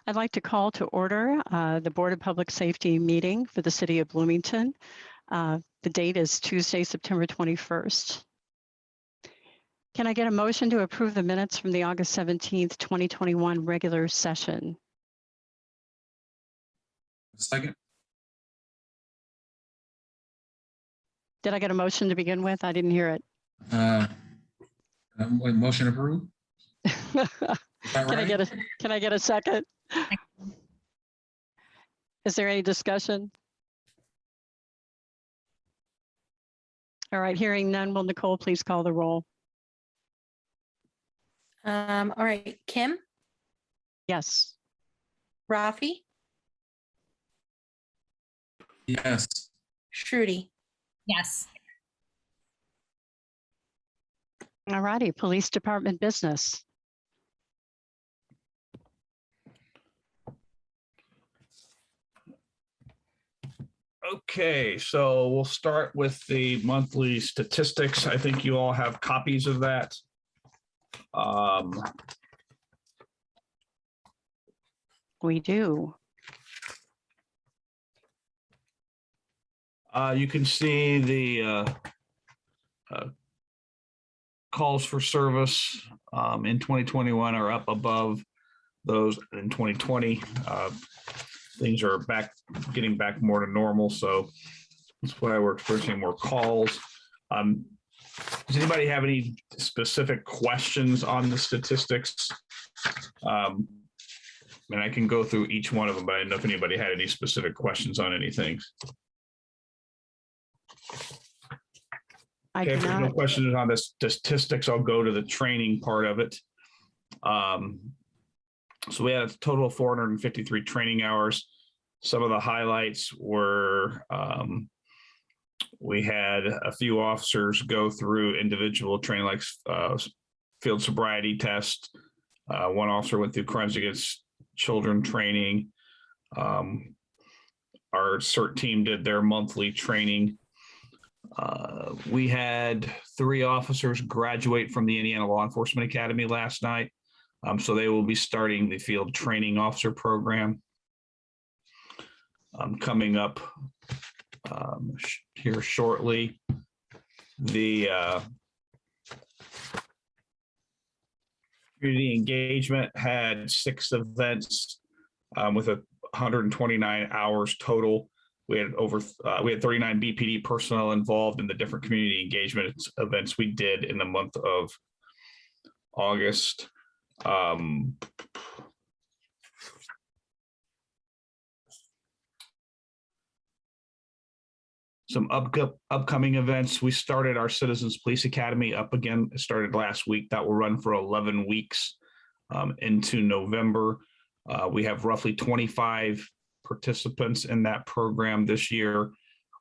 I'd like to call to order the Board of Public Safety meeting for the City of Bloomington. The date is Tuesday, September 21st. Can I get a motion to approve the minutes from the August 17th, 2021 regular session? Second. Did I get a motion to begin with? I didn't hear it. Motion approved. Can I get a second? Is there any discussion? All right, hearing none, will Nicole please call the roll? All right, Kim, Yes. Rafi, Yes. Shruti. Yes. All righty, Police Department business. Okay, so we'll start with the monthly statistics. I think you all have copies of that. We do. You can see the calls for service in 2021 are up above those in 2020. Things are getting back more to normal, so that's why we're experiencing more calls. Does anybody have any specific questions on the statistics? And I can go through each one of them, but I didn't know if anybody had any specific questions on anything. Okay, if there's no questions on the statistics, I'll go to the training part of it. So we had a total of 453 training hours. Some of the highlights were we had a few officers go through individual training, like field sobriety test. One officer went through crimes against children training. Our CERT team did their monthly training. We had 3 officers graduate from the Indiana Law Enforcement Academy last night. So they will be starting the field training officer program coming up here shortly. The community engagement had 6 events with 129 hours total. We had 39 BPD personnel involved in the different community engagement events we did in the month of August. Some upcoming events. We started our Citizens Police Academy up again. It started last week. That will run for 11 weeks into November. We have roughly 25 participants in that program this year.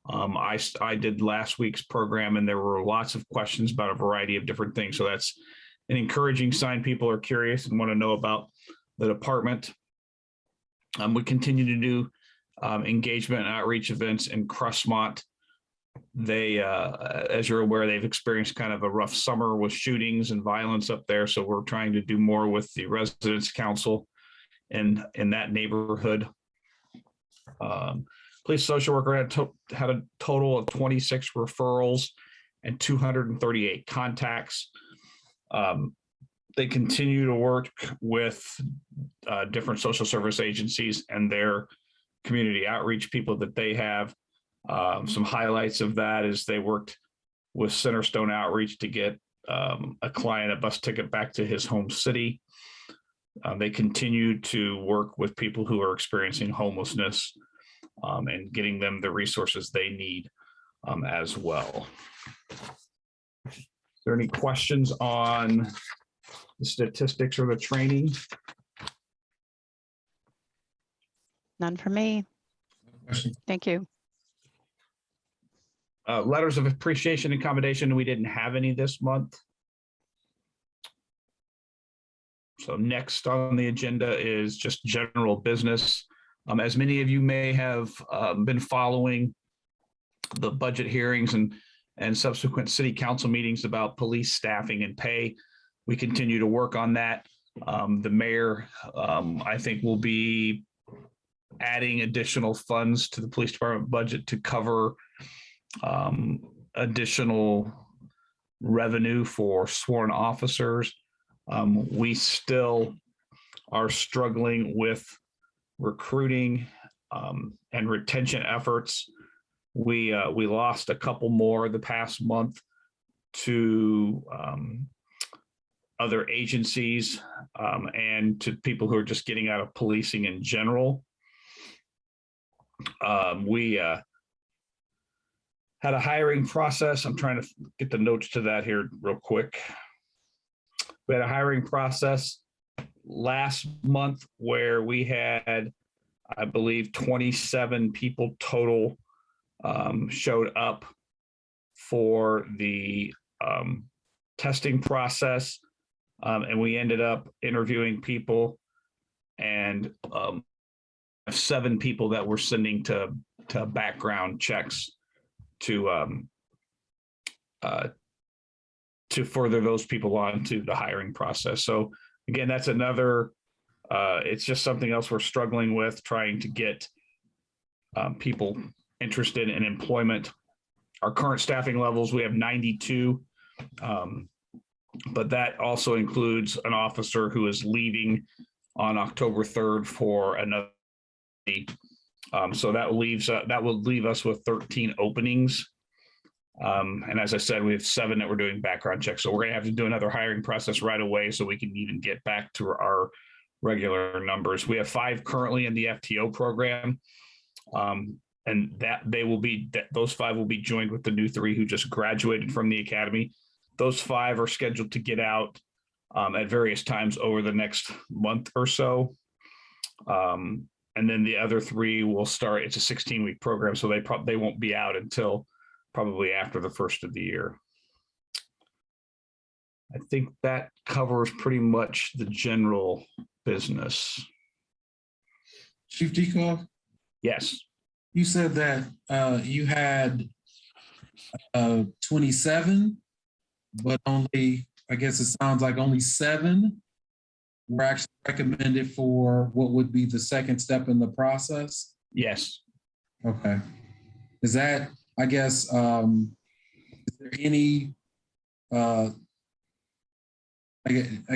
I did last week's program, and there were lots of questions about a variety of different things. So that's an encouraging sign. People are curious and want to know about the department. We continue to do engagement and outreach events in Crestmont. They, as you're aware, they've experienced kind of a rough summer with shootings and violence up there. So we're trying to do more with the residents council in that neighborhood. Police social worker had a total of 26 referrals and 238 contacts. They continue to work with different social service agencies and their community outreach people that they have. Some highlights of that is they worked with Centerstone Outreach to get a client a bus ticket back to his home city. They continue to work with people who are experiencing homelessness and getting them the resources they need as well. Is there any questions on the statistics or the training? None for me. Thank you. Letters of appreciation and commendation. We didn't have any this month. So next on the agenda is just general business. As many of you may have been following the budget hearings and subsequent city council meetings about police staffing and pay, we continue to work on that. The mayor, I think, will be adding additional funds to the police department budget to cover additional revenue for sworn officers. We still are struggling with recruiting and retention efforts. We lost a couple more the past month to other agencies and to people who are just getting out of policing in general. We had a hiring process. I'm trying to get the notes to that here real quick. We had a hiring process last month where we had, I believe, 27 people total showed up for the testing process. And we ended up interviewing people and 7 people that we're sending to background checks to further those people on to the hiring process. So again, that's another, it's just something else we're struggling with, trying to get people interested in employment. Our current staffing levels, we have 92, but that also includes an officer who is leaving on October 3rd for another. So that will leave us with 13 openings. And as I said, we have 7 that we're doing background checks. So we're going to have to do another hiring process right away so we can even get back to our regular numbers. We have 5 currently in the FTO program. And those 5 will be joined with the new 3 who just graduated from the academy. Those 5 are scheduled to get out at various times over the next month or so. And then the other 3 will start. It's a 16-week program, so they won't be out until probably after the first of the year. I think that covers pretty much the general business. Chief Deacoff, Yes. you said that you had 27, but only, I guess it sounds like only 7 were actually recommended for what would be the second step in the process? Yes. Okay. Is that, I guess, is there any, I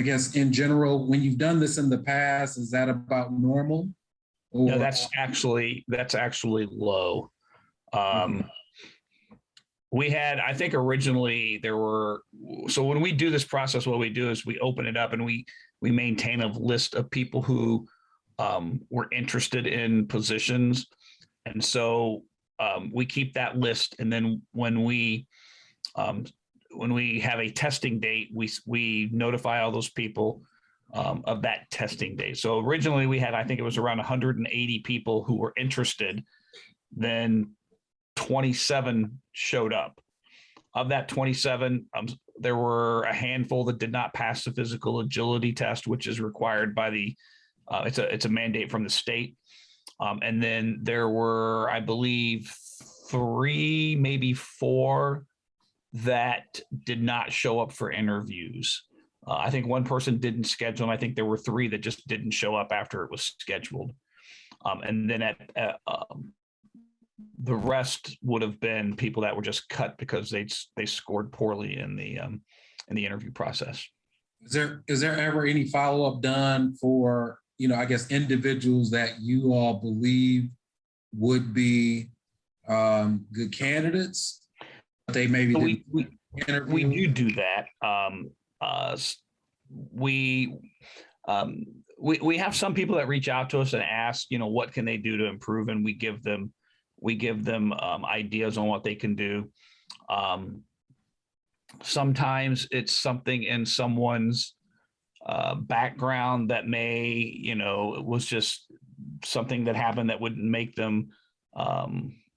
guess in general, when you've done this in the past, is that about normal? Or? No, that's actually low. We had, I think originally so when we do this process, what we do is we open it up and we maintain a list of people who were interested in positions. And so we keep that list. And then when we have a testing date, we notify all those people of that testing date. So originally we had, I think it was around 180 people who were interested. Then 27 showed up. Of that 27, there were a handful that did not pass the physical agility test, which is required by the, it's a mandate from the state. And then there were, I believe, 3, maybe 4 that did not show up for interviews. I think one person didn't schedule, and I think there were 3 that just didn't show up after it was scheduled. And then the rest would have been people that were just cut because they scored poorly in the interview process. Is there ever any follow-up done for, I guess, individuals that you all believe would be good candidates, but they maybe we do that. We have some people that reach out to us and ask, what can they do to improve, and we give them ideas on what they can do. Sometimes it's something in someone's background that may, it was just something that happened that wouldn't make them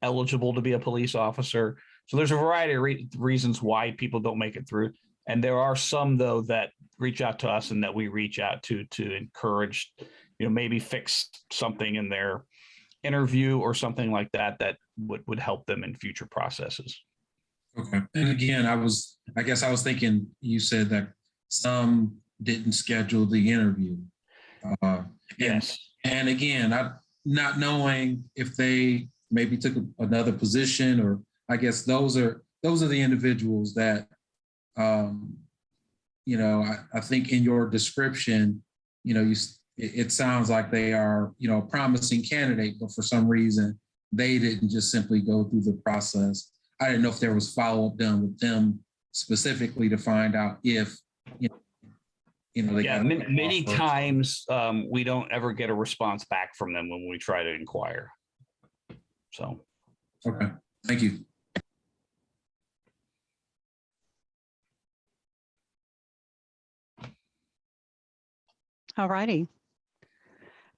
eligible to be a police officer. So there's a variety of reasons why people don't make it through. And there are some, though, that reach out to us and that we reach out to encourage, maybe fix something in their interview or something like that would help them in future processes. Okay. And again, I guess I was thinking, you said that some didn't schedule the interview. Yes. And again, not knowing if they maybe took another position, or I guess those are the individuals that, you know, I think in your description, you know, it sounds like they are, you know, a promising candidate, but for some reason they didn't just simply go through the process. I didn't know if there was follow-up done with them specifically to find out if, you know, they got many offer. times we don't ever get a response back from them when we try to inquire. So. Okay, thank you. All righty.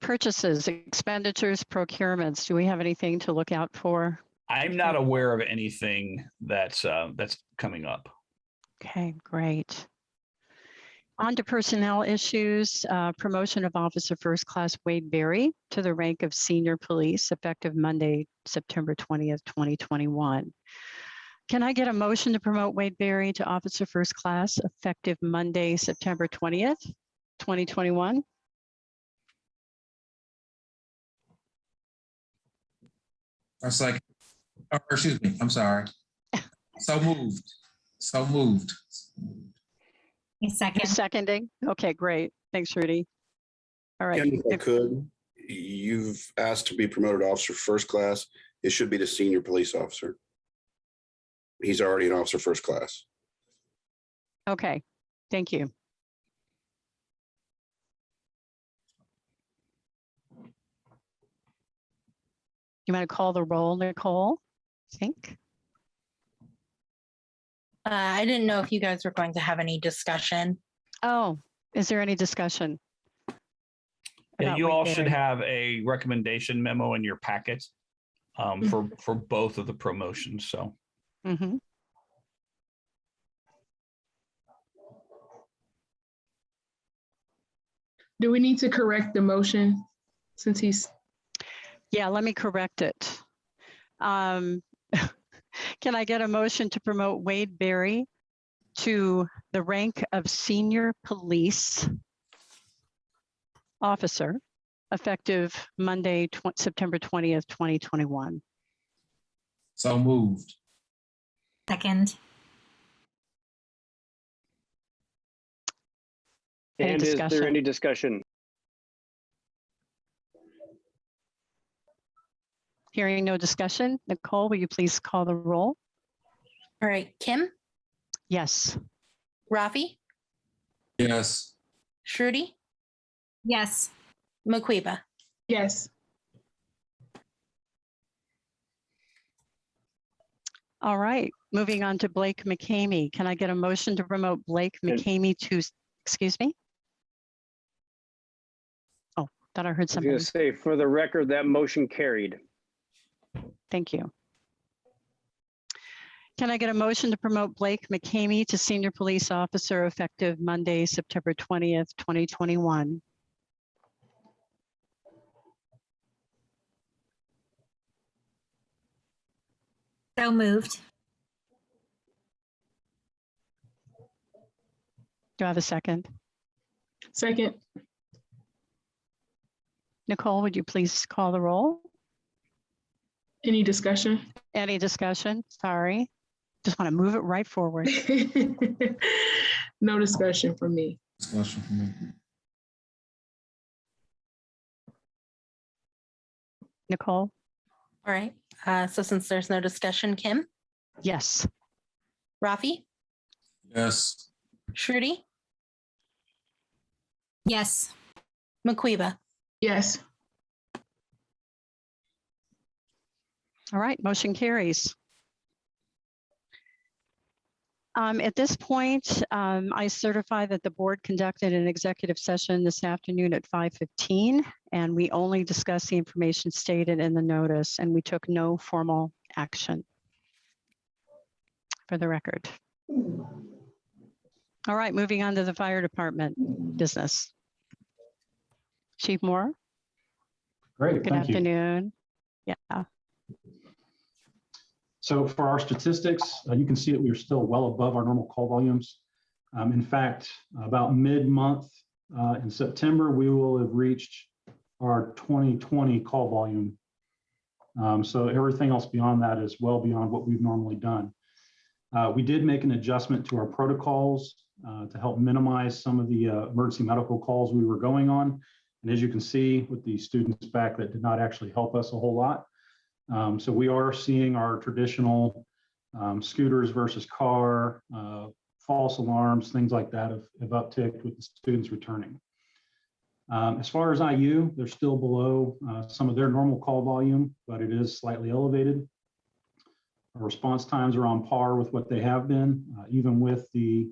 Purchases, expenditures, procurements. Do we have anything to look out for? I'm not aware of anything that's coming up. Okay, great. On to personnel issues, promotion of Officer First Class Wade Berry to the rank of Senior Police effective Monday, September 20th, 2021. Can I get a motion to promote Wade Berry to Officer First Class effective Monday, September 20th, 2021? That's like, or excuse me, I'm sorry. So moved. So moved. A second. You're seconding? Okay, great. Thanks, Rudy. All right. Ken, if I could, you've asked to be promoted to Officer First Class. It should be to Senior Police Officer. He's already an Officer First Class. Okay, thank you. You want to call the roll, Nicole? I think. I didn't know if you guys were going to have any discussion. Oh, is there any discussion? Yeah, about you all Wade should Berry? have a recommendation memo in your packet for both of the promotions. So. Mhm. Do we need to correct the motion since he's, Yeah, let me correct it. Can I get a motion to promote Wade Berry to the rank of Senior Police Officer effective Monday, September 20th, 2021? So moved. Second. Any And is discussion? there any discussion? Hearing no discussion, Nicole, will you please call the roll? All right, Kim, Yes. Rafi, Yes. Shruti, Yes. Maquiba. yes, All right, moving on to Blake McCamey. Can I get a motion to promote Blake And- McCamey to, excuse me? Oh, thought I heard I was something. going to say, for the record, that motion carried. Thank you. Can I get a motion to promote Blake McCamey to Senior Police Officer effective Monday, September 20th, 2021? So moved. Do I have a second? second, Nicole, would you please call the roll? any discussion? Any discussion? Sorry. Just want to move it right forward. No discussion from me. Discussion from me. Nicole? All right. So since there's no discussion, Kim, Yes. Rafi, Yes. Shruti, Yes. Maquiba. Yes, All right, motion carries. At this point, I certify that the board conducted an executive session this afternoon at 5:15, and we only discussed the information stated in the notice, and we took no formal action for the record. All right, moving on to the fire department business. Chief Moore, Great, good thank you. afternoon. Yeah, So for our statistics, you can see that we are still well above our normal call volumes. In fact, about mid-month in September, we will have reached our 2020 call volume. So everything else beyond that is well beyond what we've normally done. We did make an adjustment to our protocols to help minimize some of the emergency medical calls we were going on. And as you can see with the students back, that did not actually help us a whole lot. So we are seeing our traditional scooters versus car, false alarms, things like that have upticked with the students returning. As far as IU, they're still below some of their normal call volume, but it is slightly elevated. Our response times are on par with what they have been, even with the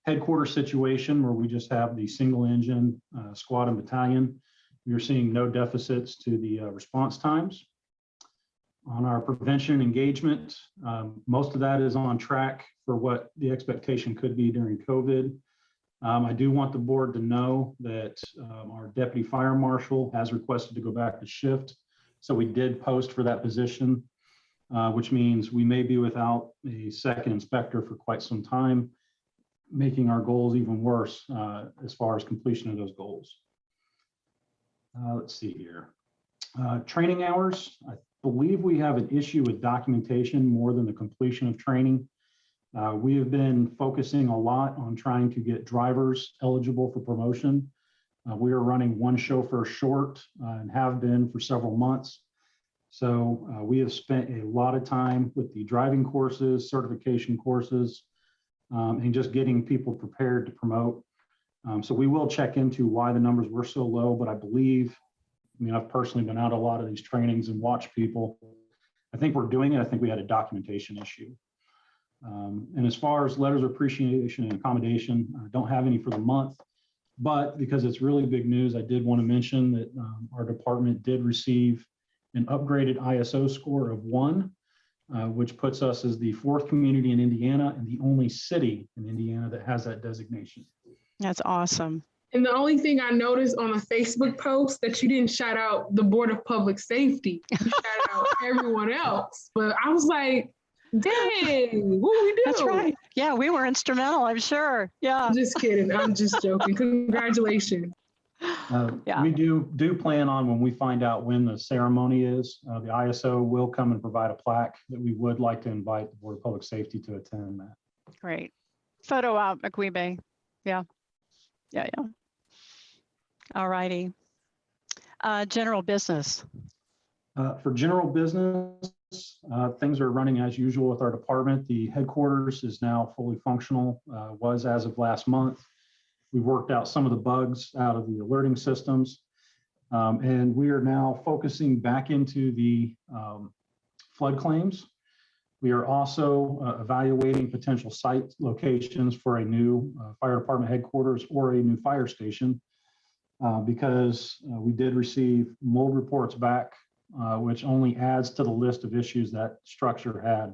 headquarters situation where we just have the single engine squad and battalion. We are seeing no deficits to the response times. On our prevention and engagement, most of that is on track for what the expectation could be during COVID. I do want the board to know that our deputy fire marshal has requested to go back to shift. So we did post for that position, which means we may be without a second inspector for quite some time, making our goals even worse as far as completion of those goals. Let's see here. Training hours. I believe we have an issue with documentation more than the completion of training. We have been focusing a lot on trying to get drivers eligible for promotion. We are running one chauffeur short and have been for several months. So we have spent a lot of time with the driving courses, certification courses, and just getting people prepared to promote. So we will check into why the numbers were so low, but I believe, I mean, I've personally been out a lot of these trainings and watched people. I think we're doing it. I think we had a documentation issue. And as far as letters of appreciation and accommodation, I don't have any for the month, but because it's really big news, I did want to mention that our department did receive an upgraded ISO score of 1, which puts us as the 4th community in Indiana and the only city in Indiana that has that designation. That's awesome. And the only thing I noticed on a Facebook post that you didn't shout out the Board of Public Safety, you shout out everyone else. But I was like, dang, what we do? That's right. Yeah, we were instrumental, I'm sure. Yeah. I'm just kidding. I'm just joking. Congratulations. Yeah. We do plan on, when we find out when the ceremony is, the ISO will come and provide a plaque that we would like to invite the Board of Public Safety to attend that. Great. Photo out, McQueen. Yeah. Yeah. All righty. General business. For general business, things are running as usual with our department. The headquarters is now fully functional, was as of last month. We worked out some of the bugs out of the alerting systems, and we are now focusing back into the flood claims. We are also evaluating potential site locations for a new fire department headquarters or a new fire station because we did receive mold reports back, which only adds to the list of issues that structure had.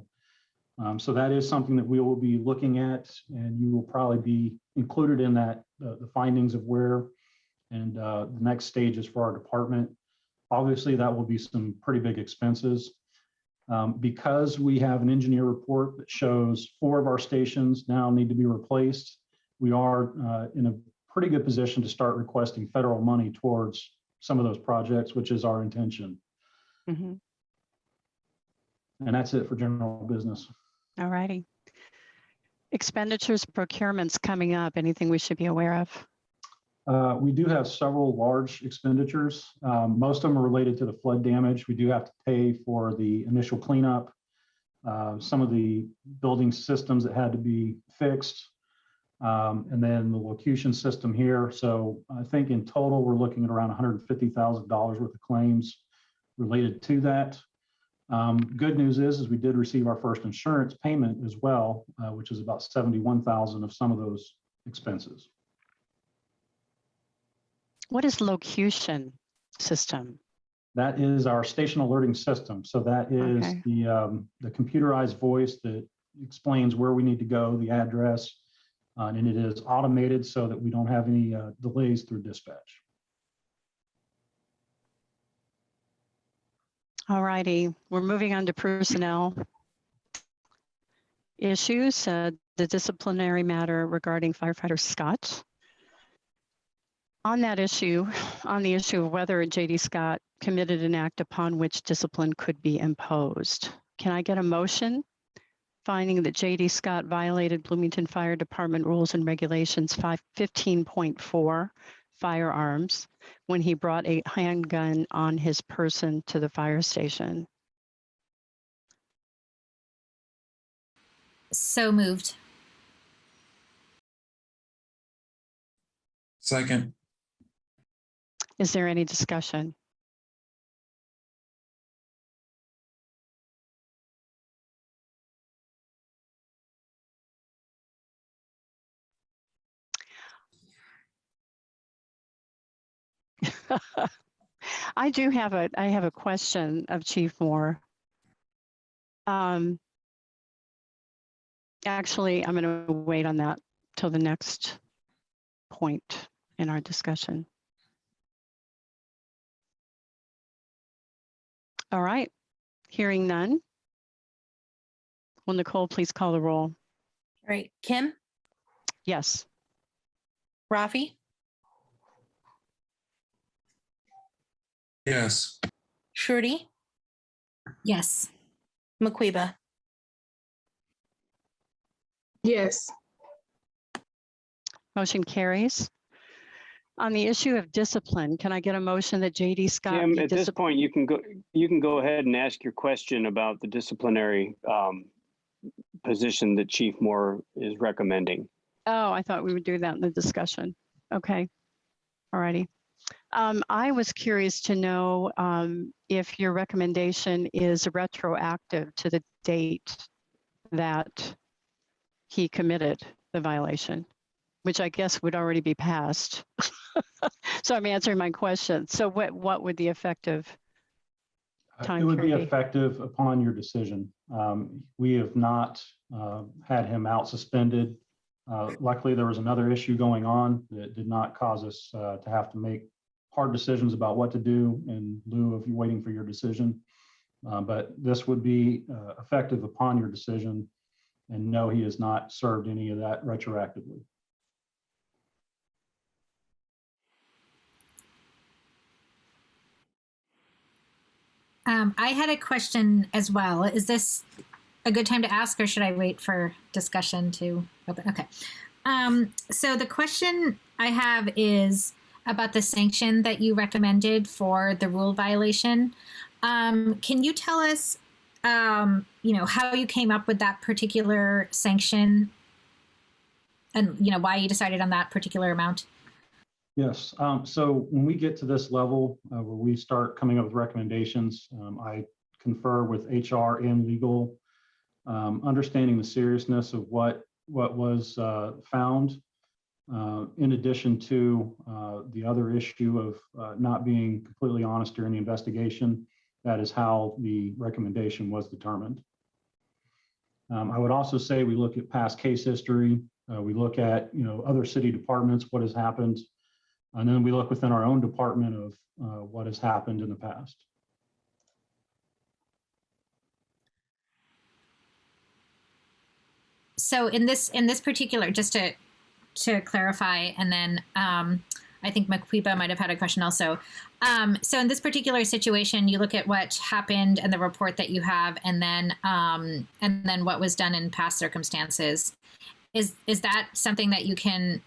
So that is something that we will be looking at, and you will probably be included in that, the findings of where and the next stages for our department. Obviously, that will be some pretty big expenses. Because we have an engineer report that shows 4 of our stations now need to be replaced, we are in a pretty good position to start requesting federal money towards some of those projects, which is our intention. Mm-hmm. And that's it for general business. All righty. Expenditures procurements coming up. Anything we should be aware of? We do have several large expenditures. Most of them are related to the flood damage. We do have to pay for the initial cleanup, some of the building systems that had to be fixed, and then the locution system here. So I think in total, we're looking at around $150,000 worth of claims related to that. Good news is we did receive our first insurance payment as well, which is about $71,000 of some of those expenses. What is locution system? That is our station alerting system. So that is Okay. the computerized voice that explains where we need to go, the address, and it is automated so that we don't have any delays through dispatch. All righty. We're moving on to personnel issues. the disciplinary matter regarding firefighter Scott. On that issue, on the issue of whether J.D. Scott committed an act upon which discipline could be imposed, can I get a motion finding that J.D. Scott violated Bloomington Fire Department rules and regulations 15.4 firearms when he brought a handgun on his person to the fire station? So moved. Second. Is there any discussion? I have a question of Chief Moore. Actually, I'm going to wait on that till the next point in our discussion. All right, hearing none. Will Nicole please call the roll? All right, Kim, Yes. Rafi, Yes. Shruti, Yes. Maquiba. Yes. Motion carries. On the issue of discipline, can I get a motion that J.D. Scott Kim, be at this point, you can go ahead and ask your question about the disciplinary position that Chief Moore is recommending. Oh, I thought we would do that in the discussion. Okay. All righty. I was curious to know if your recommendation is retroactive to the date that he committed the violation, which I guess would already be passed. So I'm answering my question. So what would the effective time It would be period be? effective upon your decision. We have not had him out suspended. Luckily, there was another issue going on that did not cause us to have to make hard decisions about what to do in lieu of you waiting for your decision. But this would be effective upon your decision. And no, he has not served any of that retroactively. I had a question as well. Is this a good time to ask, or should I wait for discussion to open? Okay. So the question I have is about the sanction that you recommended for the rule violation. Can you tell us, how you came up with that particular sanction, and why you decided on that particular amount? Yes. So when we get to this level where we start coming up with recommendations, I confer with HR and legal, understanding the seriousness of what was found, in addition to the other issue of not being completely honest during the investigation. That is how the recommendation was determined. I would also say we look at past case history. We look at other city departments, what has happened. And then we look within our own department of what has happened in the past. So in this particular, just to clarify, and then I think Maquiba might have had a question also. So in this particular situation, you look at what happened and the report that you have, and then what was done in past circumstances. Is that something that you can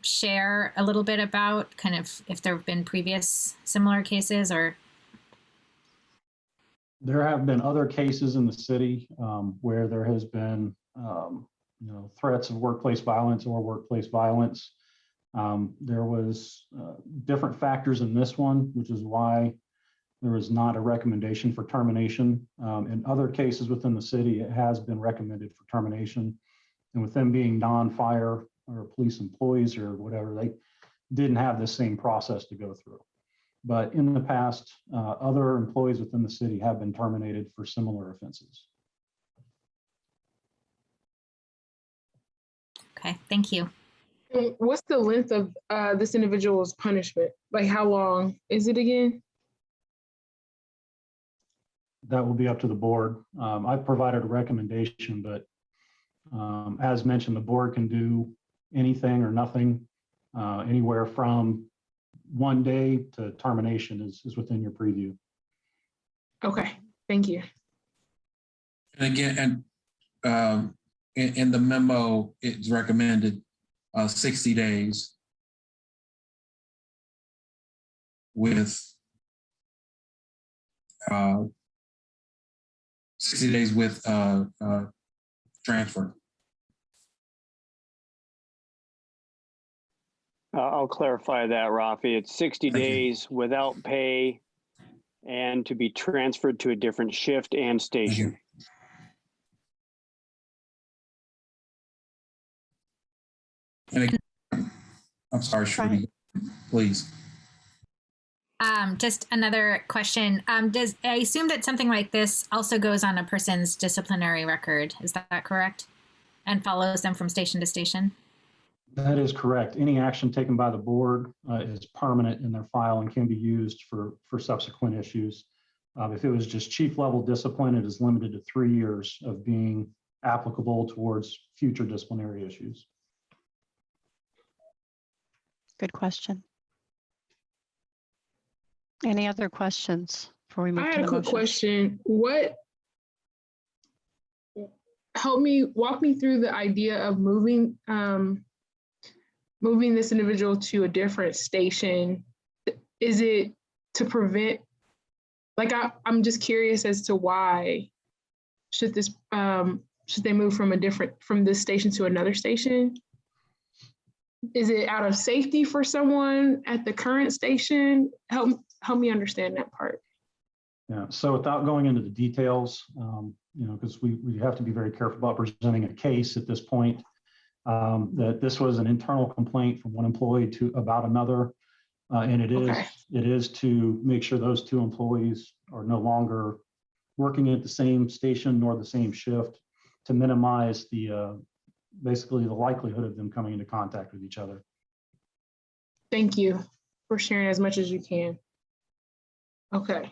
share a little bit about, kind of if there have been previous similar cases? Or there have been other cases in the city where there has been threats of workplace violence or workplace violence. There was different factors in this one, which is why there was not a recommendation for termination. In other cases within the city, it has been recommended for termination. And with them being non-fire or police employees or whatever, they didn't have the same process to go through. But in the past, other employees within the city have been terminated for similar offenses. okay, thank you. What's the length of this individual's punishment? Like, how long is it again? That will be up to the board. I've provided a recommendation, but As mentioned, the board can do anything or nothing, anywhere from 1 day to termination is within your preview. Okay, thank you. And again, in the memo, it's recommended 60 days with 60 days with transfer. I'll clarify that, Rafi. It's 60 Thank you. days without pay and to be transferred to a different shift and station. And again, I'm sorry, Shruti, please. Just another question. I assume that something like this also goes on a person's disciplinary record? Is that correct? And follows them from station to station? That is correct. Any action taken by the board is permanent in their file and can be used for subsequent issues. If it was just chief level discipline, it is limited to 3 years of being applicable towards future disciplinary issues. Good question. Any other questions before we move I to had the a quick motion? question. Walk me through the idea of moving this individual to a different station. Is it to prevent, like, I'm just curious as to why should they move from this station to another station? Is it out of safety for someone at the current station? Help me understand that part. Yeah, so without going into the details, because we have to be very careful about presenting a case at this point, that this was an internal complaint from one employee about another. And it is to make sure those 2 employees are no longer working at the same station nor the same shift, to minimize basically the likelihood of them coming into contact with each other. Thank you for sharing as much as you can. Okay.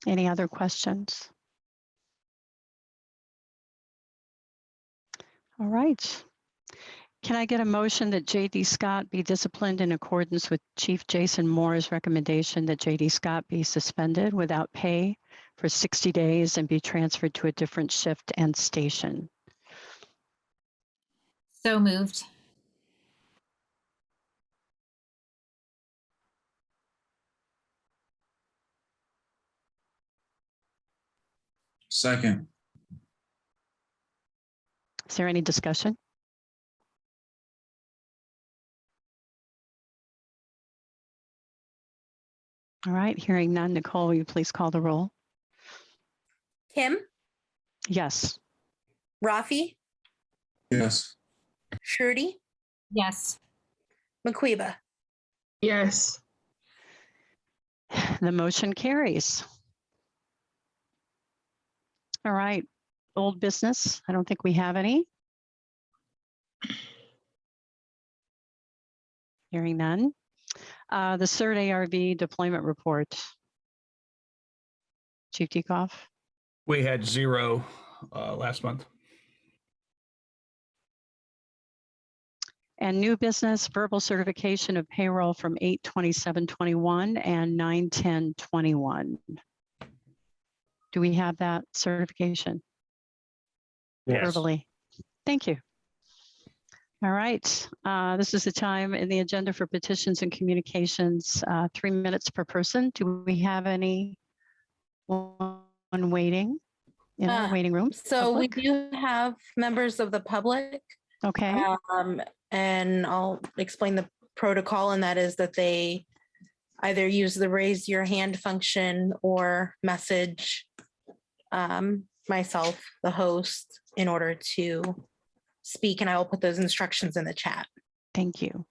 Any other questions? All right. Can I get a motion that J.D. Scott be disciplined in accordance with Chief Jason Moore's recommendation that J.D. Scott be suspended without pay for 60 days and be transferred to a different shift and station? So moved. Second. Is there any discussion? All right, hearing none. Nicole, will you please call the roll? Kim, Yes. Rafi, Yes. Shruti, Yes. McQuiba. Yes. The motion carries. All right, old business. I don't think we have any. Hearing none. The CERT ARV deployment report. Chief Dekoff. We had 0 last month. And new business, verbal certification of payroll from 8/27/21 and 9/10/21. Do we have that certification? Yes. Verbally? Thank you. All right, this is the time in the agenda for petitions and communications, 3 minutes per person. Do we have anyone waiting in our waiting room? So Public? we do have members of the public. Okay, And I'll explain the protocol, and that is that they either use the raise your hand function or message myself, the host, in order to speak, and I will put those instructions in the chat. thank you.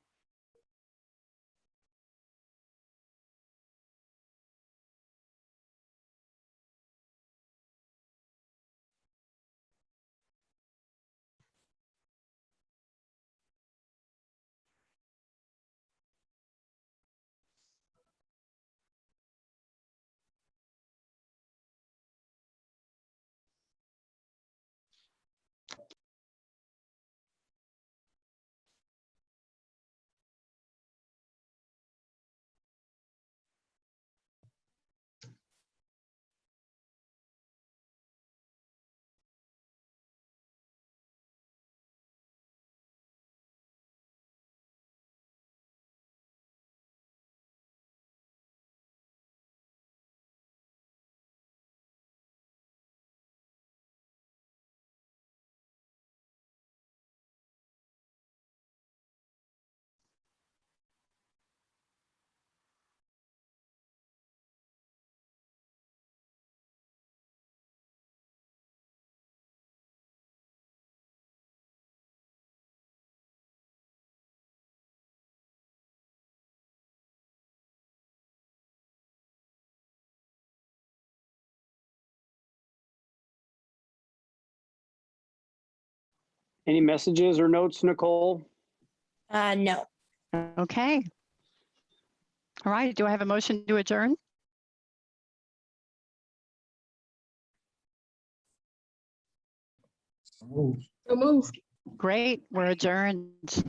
Any messages or notes, Nicole? No. Okay. All right, do I have a motion to adjourn? Oh. So moved. Great, we're adjourned.